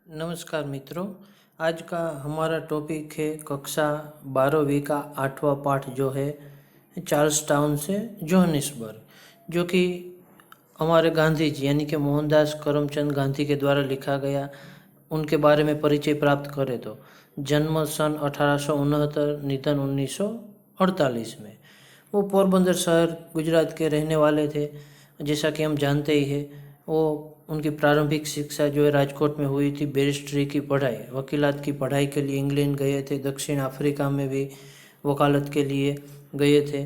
नमस्कार मित्रों। आज का हमारा टॉपिक है कक्षा 12वीं का 8वां पाठ जो है चार्ल्स टाउन से जोहानिसबर्ग, जो कि हमारे गांधी जी यानी कि मोहनदास करमचंद गांधी के द्वारा लिखा गया। उनके बारे में परिचय प्राप्त करें तो जन्म सन 1869, निधन 1948 में। वो पोरबंदर शहर गुजरात के रहने वाले थे। जैसा कि हम जानते ही हैं, वो उनकी प्रारंभिक शिक्षा जो है राजकोट में हुई थी। बैरिस्ट्री की पढ़ाई, वकीलात की पढ़ाई के लिए इंग्लैंड गए थे। दक्षिण अफ्रीका में भी वकालत के लिए गए थे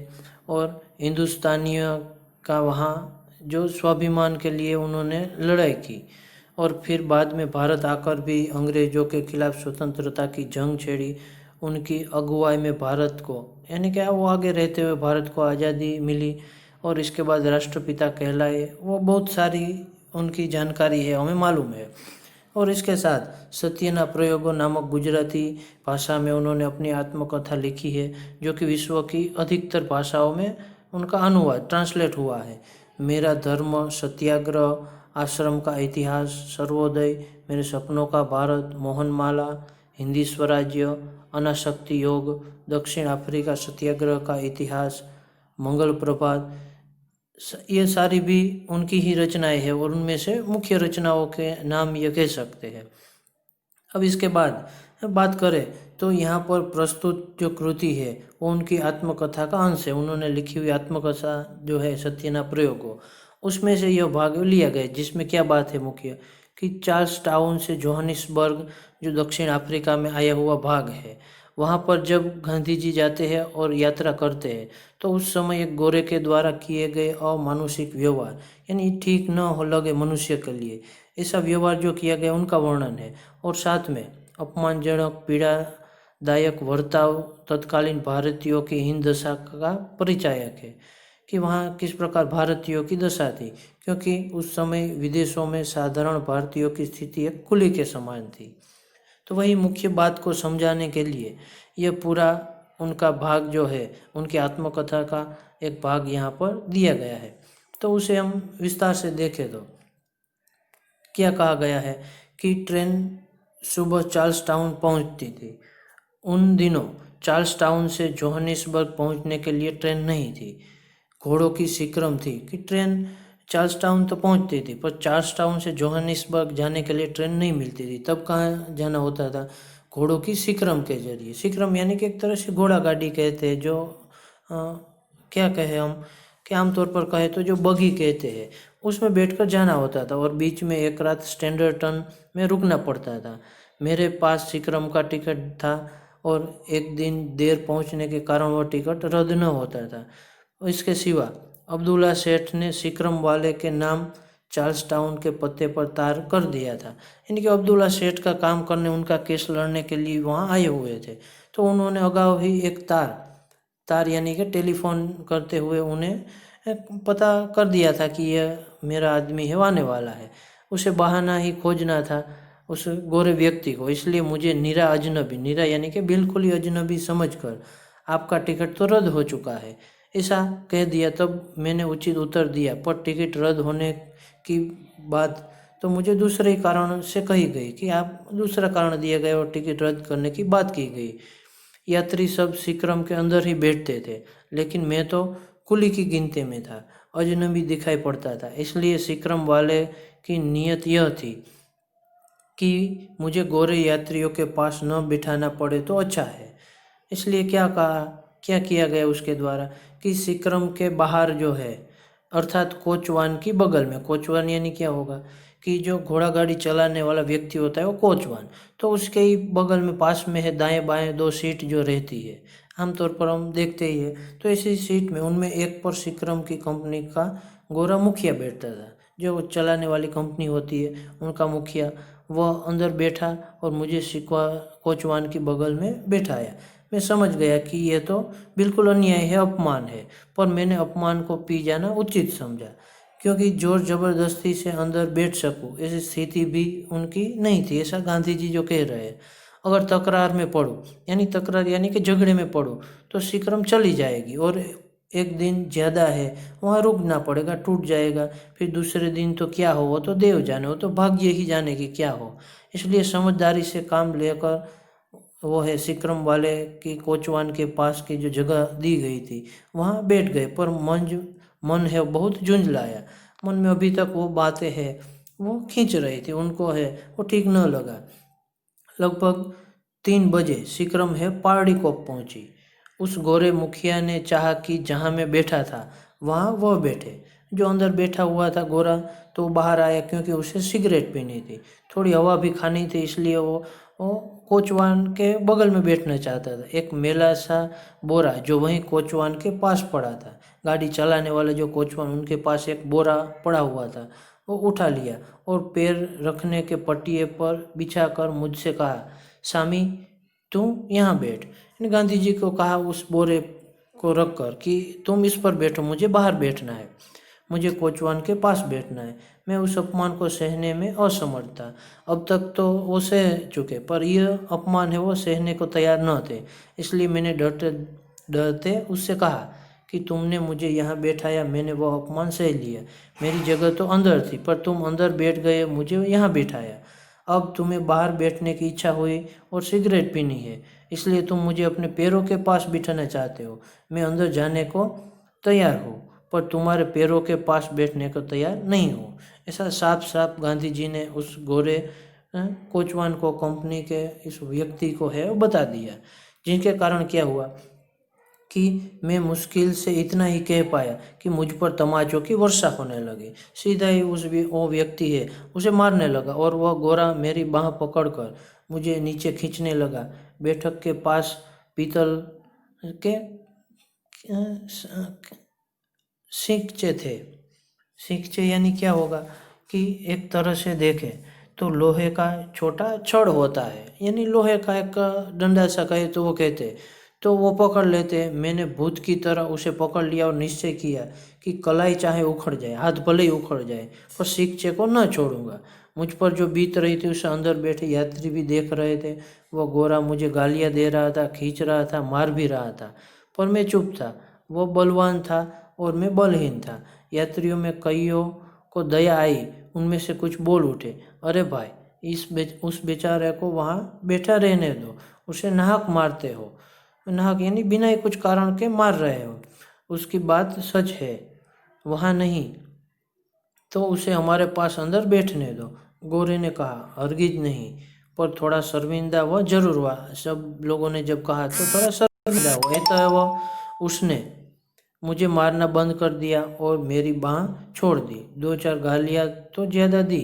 और हिंदुस्तानियों का वहाँ जो स्वाभिमान के लिए उन्होंने लड़ाई की। और फिर बाद में भारत आकर भी अंग्रेज़ों के खिलाफ स्वतंत्रता की जंग छेड़ी। उनकी अगुवाई में भारत को यानी क्या वो आगे रहते हुए भारत को आज़ादी मिली और इसके बाद राष्ट्रपिता कहलाए। वो बहुत सारी उनकी जानकारी है, हमें मालूम है। और इसके साथ सत्यना प्रयोगों नामक गुजराती भाषा में उन्होंने अपनी आत्मकथा लिखी है, जो कि विश्व की अधिकतर भाषाओं में उनका अनुवाद ट्रांसलेट हुआ है। मेरा धर्म, सत्याग्रह, आश्रम का इतिहास, सर्वोदय, मेरे सपनों का भारत, मोहनमाला, हिंदी स्वराज्य, अनासक्ति योग, दक्षिण अफ्रीका सत्याग्रह का इतिहास, मंगल प्रभात, ये सारी भी उनकी ही रचनाएं हैं और उनमें से मुख्य रचनाओं के नाम ये कह सकते हैं। अब इसके बाद बात करें तो यहाँ पर प्रस्तुत जो कृति है वो उनकी आत्मकथा का अंश है। उन्होंने लिखी हुई आत्मकथा जो है सत्यना प्रयोगों, उसमें से यह भाग लिया गया, जिसमें क्या बात है मुख्य कि चार्ल्स टाउन से जोहानिसबर्ग जो दक्षिण अफ्रीका में आया हुआ भाग है, वहाँ पर जब गांधी जी जाते हैं और यात्रा करते हैं तो उस समय एक गोरे के द्वारा किए गए अमानुषिक व्यवहार यानी ठीक न हो लगे मनुष्य के लिए ऐसा व्यवहार जो किया गया उनका वर्णन है। और साथ में अपमानजनक पीड़ादायक वर्ताव तत्कालीन भारतीयों की हीन दशा का परिचायक है कि वहाँ किस प्रकार भारतीयों की दशा थी, क्योंकि उस समय विदेशों में साधारण भारतीयों की स्थिति एक कुली के समान थी। तो वही मुख्य बात को समझाने के लिए यह पूरा उनका भाग जो है, उनकी आत्मकथा का एक भाग यहाँ पर दिया गया है। तो उसे हम विस्तार से देखें तो क्या कहा गया है कि ट्रेन सुबह चार्ल्स टाउन पहुँचती थी। उन दिनों चार्ल्स टाउन से जोहानिसबर्ग पहुँचने के लिए ट्रेन नहीं थी। घोड़ों की सिक्रम थी कि ट्रेन चार्ल्स टाउन तो पहुँचती थी, पर चार्ल्स टाउन से जोहानिसबर्ग जाने के लिए ट्रेन नहीं मिलती थी। तब कहाँ जाना होता था? घोड़ों की सिक्रम के जरिए। सिक्रम यानी कि एक तरह से घोड़ा गाड़ी कहते हैं, जो क्या कहें हम कि आमतौर पर कहे तो जो बगी कहते हैं, उसमें बैठकर जाना होता था और बीच में एक रात स्टैंडर्टन में रुकना पड़ता था। मेरे पास सिक्रम का टिकट था और एक दिन देर पहुंचने के कारण वह टिकट रद्द न होता था। इसके सिवा अब्दुल्ला सेठ ने सिक्रम वाले के नाम चार्ल्स टाउन के पत्ते पर तार कर दिया था। यानी कि अब्दुल्ला सेठ का काम करने, उनका केस लड़ने के लिए वहाँ आए हुए थे। तो उन्होंने अगाऊ ही एक तार यानी कि टेलीफोन करते हुए उन्हें पता कर दिया था कि यह मेरा आदमी है, आने वाला है। उसे बहाना ही खोजना था उस गोरे व्यक्ति को। इसलिए मुझे नीरा अजनबी, नीरा यानी कि बिल्कुल ही अजनबी समझकर आपका टिकट तो रद्द हो चुका है ऐसा कह दिया। तब मैंने उचित उत्तर दिया, पर टिकट रद्द होने की बात तो मुझे दूसरे कारण से कही गई कि आप दूसरा कारण दिया गया और टिकट रद्द करने की बात की गई। यात्री सब सिक्रम के अंदर ही बैठते थे, लेकिन मैं तो कुली की गिनती में था, अजनबी दिखाई पड़ता था। इसलिए सिक्रम वाले की नीयत यह थी कि मुझे गोरे यात्रियों के पास न बिठाना पड़े तो अच्छा है। इसलिए क्या किया गया उसके द्वारा कि सिक्रम के बाहर जो है, अर्थात कोचवान की बगल में, कोचवान यानी क्या होगा कि जो घोड़ा गाड़ी चलाने वाला व्यक्ति होता है वो कोचवान, तो उसके ही बगल में पास में है दाएं बाएं 2 सीट जो रहती है, आमतौर पर हम देखते ही है। तो ऐसी सीट में उनमें एक पर सिक्रम की कंपनी का गोरा मुखिया बैठता था, जो चलाने वाली कंपनी होती है उनका मुखिया, वह अंदर बैठा और मुझे सिकवा कोचवान की बगल में बैठाया। मैं समझ गया कि यह तो बिल्कुल अन्याय है, अपमान है, पर मैंने अपमान को पी जाना उचित समझा, क्योंकि जोर जबरदस्ती से अंदर बैठ सकूं ऐसी स्थिति भी उनकी नहीं थी, ऐसा गांधी जी जो कह रहे हैं। अगर तकरार में पड़ूं, यानी तकरार यानी कि झगड़े में पड़ूं, तो सिक्रम चली जाएगी और एक दिन ज़्यादा है, वहाँ रुकना पड़ेगा, टूट जाएगा। फिर दूसरे दिन तो क्या हो, वो तो देव जाने, वो तो भाग्य ही जाने कि क्या हो। इसलिए समझदारी से काम लेकर वो है सिक्रम वाले की कोचवान के पास की जो जगह दी गई थी वहाँ बैठ गए। पर मन है बहुत झुंझलाया। मन में अभी तक वो बातें हैं, वो खींच रही थी उनको, है वो ठीक न लगा। लगभग 3 बजे सिक्रम है पहाड़ी को पहुंची। उस गोरे मुखिया ने चाहा कि जहां मैं बैठा था वहां वह बैठे। जो अंदर बैठा हुआ था गोरा, तो बाहर आया क्योंकि उसे सिगरेट पीनी थी, थोड़ी हवा भी खानी थी। इसलिए वो कोचवान के बगल में बैठना चाहता था। एक मेला सा बोरा जो वहीं कोचवान के पास पड़ा था, गाड़ी चलाने वाले जो कोचवान, उनके पास एक बोरा पड़ा हुआ था, वो उठा लिया और पैर रखने के पटिए पर बिछाकर मुझसे कहा, सामी तुम यहाँ बैठ। गांधी जी को कहा उस बोरे को रखकर कि तुम इस पर बैठो, मुझे बाहर बैठना है, मुझे कोचवान के पास बैठना है। मैं उस अपमान को सहने में असमर्थ था। अब तक तो वो सह चुके, पर यह अपमान है वो सहने को तैयार न थे। इसलिए मैंने डरते डरते उससे कहा कि तुमने मुझे यहाँ बैठाया, मैंने वो अपमान सह लिया। मेरी जगह तो अंदर थी, पर तुम अंदर बैठ गए, मुझे यहाँ बैठाया। अब तुम्हें बाहर बैठने की इच्छा हुई और सिगरेट पीनी है, इसलिए तुम मुझे अपने पैरों के पास बिठाना चाहते हो। मैं अंदर जाने को तैयार हूँ, पर तुम्हारे पैरों के पास बैठने को तैयार नहीं हूँ। ऐसा साफ साफ गांधी जी ने उस गोरे कोचवान को, कंपनी के इस व्यक्ति को है वो बता दिया। जिनके कारण क्या हुआ कि मैं मुश्किल से इतना ही कह पाया कि मुझ पर तमाचों की वर्षा होने लगी। सीधा ही वो व्यक्ति है उसे मारने लगा और वह गोरा मेरी बाह पकड़कर मुझे नीचे खींचने लगा। बैठक के पास पीतल के सिक्चे थे। सिक्चे यानी क्या होगा कि एक तरह से देखें तो लोहे का छोटा छड़ होता है, यानी लोहे का एक डंडा सा कहे तो वो कहते, तो वो पकड़ लेते। मैंने भूत की तरह उसे पकड़ लिया और निश्चय किया कि कलाई चाहे उखड़ जाए, हाथ भले ही उखड़ जाए, पर सिक्चे को न छोड़ूंगा। मुझ पर जो बीत रही थी उसे अंदर बैठे यात्री भी देख रहे थे। वो गोरा मुझे गालियां दे रहा था, खींच रहा था, मार भी रहा था, पर मैं चुप था। वो बलवान था और मैं बलहीन था। यात्रियों में कईयों को दया आई, उनमें से कुछ बोल उठे, अरे भाई उस बेचारे को वहाँ बैठा रहने दो, उसे नाहक मारते हो। नाहक यानी बिना ही कुछ कारण के मार रहे हो, उसकी बात सच है वहाँ नहीं, तो उसे हमारे पास अंदर बैठने दो। गोरे ने कहा, हरगिज नहीं। पर थोड़ा शर्मिंदा वह जरूर हुआ। सब लोगों ने जब कहा तो थोड़ा शर्मिंदा हुआ। तो वह उसने मुझे मारना बंद कर दिया और मेरी बाह छोड़ दी। 2-4 गालियाँ तो ज़्यादा दी,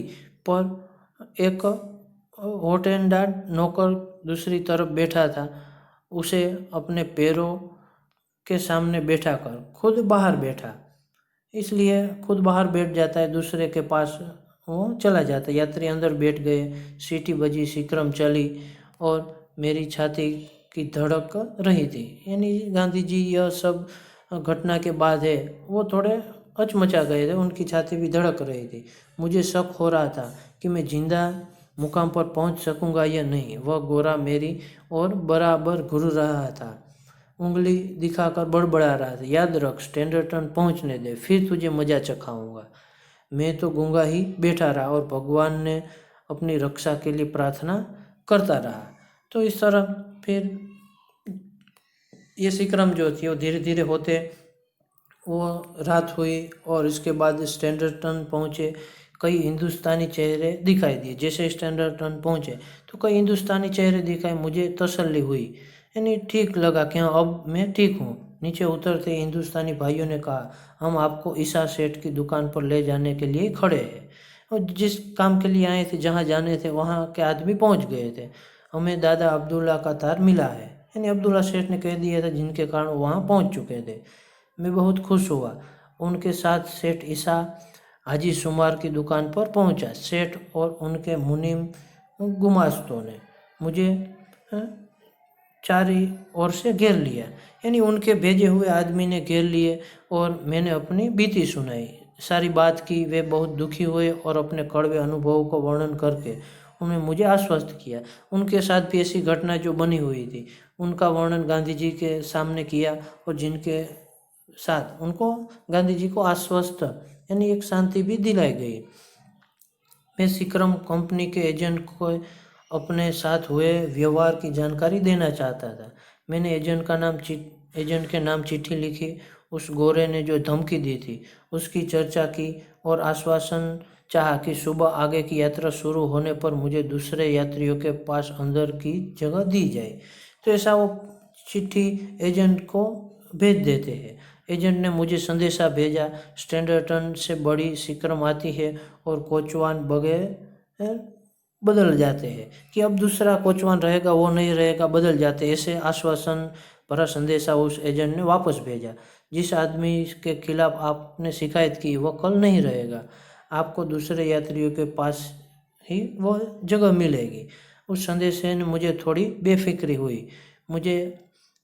पर एक होटेंडाट नौकर दूसरी तरफ बैठा था, उसे अपने पैरों के सामने बैठा कर खुद बाहर बैठा। इसलिए खुद बाहर बैठ जाता है, दूसरे के पास वो चला जाता है। यात्री अंदर बैठ गए, सीटी बजी, सिक्रम चली और मेरी छाती की धड़क रही थी। यानी गांधी जी यह सब घटना के बाद है वो थोड़े अचमचा गए थे, उनकी छाती भी धड़क रही थी। मुझे शक हो रहा था कि मैं जिंदा मुकाम पर पहुंच सकूंगा या नहीं। वह गोरा मेरी और बराबर घूर रहा था, उंगली दिखाकर बड़बड़ा रहा था, याद रख, स्टैंडर्टन पहुंचने दे, फिर तुझे मजा चखाऊंगा। मैं तो गूंगा ही बैठा रहा और भगवान ने अपनी रक्षा के लिए प्रार्थना करता रहा। तो इस तरह फिर ये सिक्रम जो थी वो धीरे धीरे होते वो रात हुई और इसके बाद स्टैंडर्टन पहुँचे। कई हिंदुस्तानी चेहरे दिखाई दिए। जैसे स्टैंडर्टन पहुँचे तो कई हिंदुस्तानी चेहरे दिखाए, मुझे तसल्ली हुई, यानी ठीक लगा कि हाँ अब मैं ठीक हूँ। नीचे उतरते हिंदुस्तानी भाइयों ने कहा, हम आपको ईसा सेठ की दुकान पर ले जाने के लिए खड़े हैं। और जिस काम के लिए आए थे, जहाँ जाने थे वहाँ के आदमी पहुँच गए थे। हमें दादा अब्दुल्ला का तार मिला है, यानी अब्दुल्ला सेठ ने कह दिया था, जिनके कारण वहाँ पहुँच चुके थे। मैं बहुत खुश हुआ। उनके साथ सेठ ईसा हाजी सुमार की दुकान पर पहुंचा। सेठ और उनके मुनीम गुमास्तों ने मुझे चारी ओर से घेर लिया, यानी उनके भेजे हुए आदमी ने घेर लिए और मैंने अपनी बीती सुनाई, सारी बात की। वे बहुत दुखी हुए और अपने कड़वे अनुभवों को वर्णन करके उन्होंने मुझे आश्वस्त किया। उनके साथ भी ऐसी घटना जो बनी हुई थी उनका वर्णन गांधी जी के सामने किया और जिनके साथ उनको गांधी जी को आश्वस्त यानी एक शांति भी दिलाई गई। मैं सीक्रम कंपनी के एजेंट को अपने साथ हुए व्यवहार की जानकारी देना चाहता था। मैंने एजेंट के नाम चिट्ठी लिखी। उस गोरे ने जो धमकी दी थी उसकी चर्चा की और आश्वासन चाहा कि सुबह आगे की यात्रा शुरू होने पर मुझे दूसरे यात्रियों के पास अंदर की जगह दी जाए। तो ऐसा वो चिट्ठी एजेंट को भेज देते हैं। एजेंट ने मुझे संदेशा भेजा, स्टैंडर्टन से बड़ी सीक्रम आती है और कोचवान बगैर बदल जाते हैं कि अब दूसरा कोचवान रहेगा, वो नहीं रहेगा, बदल जाते। ऐसे आश्वासन भरा संदेशा उस एजेंट ने वापस भेजा। जिस आदमी के खिलाफ आपने शिकायत की वो कल नहीं रहेगा, आपको दूसरे यात्रियों के पास ही वो जगह मिलेगी। उस संदेश ने मुझे थोड़ी बेफिक्री हुई। मुझे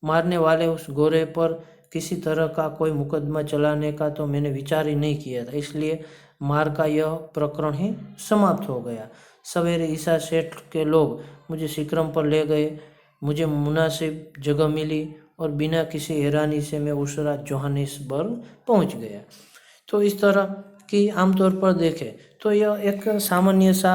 मारने वाले उस गोरे पर किसी तरह का कोई मुकदमा चलाने का तो मैंने विचार ही नहीं किया था, इसलिए मार का यह प्रकरण ही समाप्त हो गया। सवेरे ईसा सेठ के लोग मुझे सीक्रम पर ले गए। मुझे मुनासिब जगह मिली और बिना किसी हैरानी से मैं उस रात जोहानिसबर्ग पहुंच गया। तो इस तरह की आमतौर पर देखें तो यह एक सामान्य सा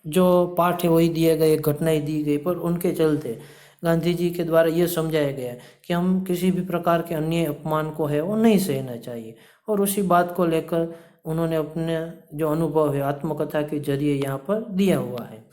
जो पाठ है वही दिया गया, एक घटना ही दी गई, पर उनके चलते गांधी जी के द्वारा यह समझाया गया कि हम किसी भी प्रकार के अन्य अपमान को है वो नहीं सहना चाहिए। और उसी बात को लेकर उन्होंने अपने जो अनुभव है आत्मकथा के जरिए यहाँ पर दिया हुआ है।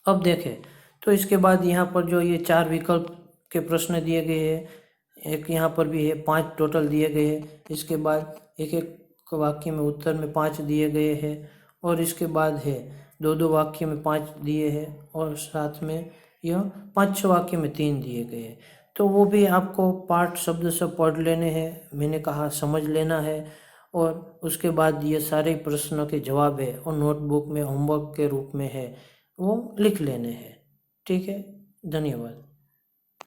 अब देखें तो इसके बाद यहाँ पर जो ये 4 विकल्प के प्रश्न दिए गए हैं, एक यहाँ पर भी है, 5 टोटल दिए गए हैं। इसके बाद एक एक वाक्य में उत्तर में 5 दिए गए हैं और इसके बाद है 2-2 वाक्य में 5 दिए हैं और साथ में यह 5-6 वाक्य में 3 दिए गए हैं। तो वो भी आपको पाठ शब्द से पढ़ लेने हैं, मैंने कहा समझ लेना है, और उसके बाद ये सारे प्रश्नों के जवाब है और नोटबुक में होमवर्क के रूप में है वो लिख लेने हैं। ठीक है, धन्यवाद।